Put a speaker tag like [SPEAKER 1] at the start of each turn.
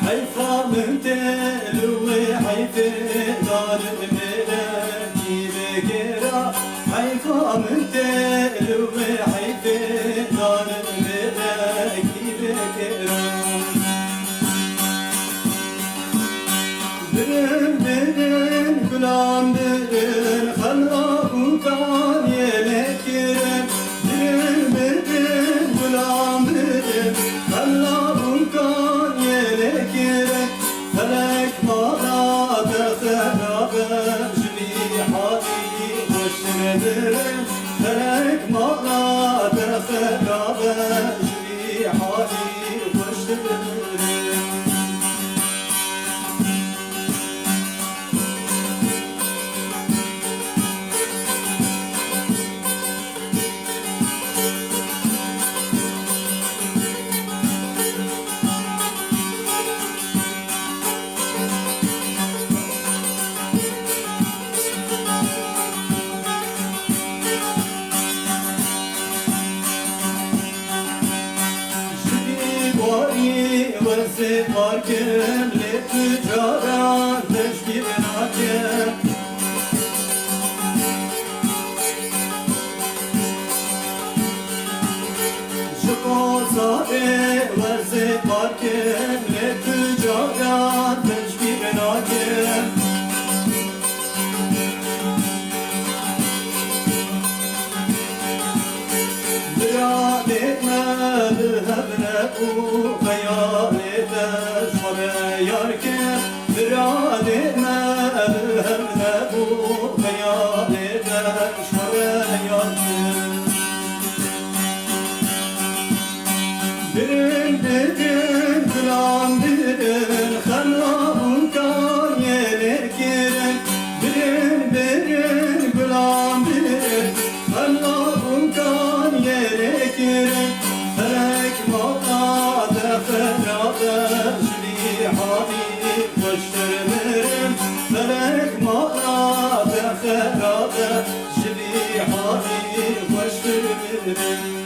[SPEAKER 1] حيفا من تلوي حيفي دار الملاكي بكرا حيفا من تلوي حيفي دار الملاكي بكرا برن برن كلام برن خلقه كان يلكرن برن برن كلام برن خلقه كان يلكرن فلك ما تخرب جريحاتي وشردرن فلك ما تخرب جريحاتي وشردرن وزفار كم لتجارة تشكيبنا كم شكو صاري وزفار كم لتجارة تشكيبنا كم برادتنا ذهبنا وخيالتنا شريارك برادتنا ذهبنا وخيالتنا شريارك برن برن كلام برن خلابون كان يلكرن برن برن كلام برن خلابون كان يلكرن فلك ما تخرب جريحاتي واشترمرن فلك ما تخرب جريحاتي واشترمرن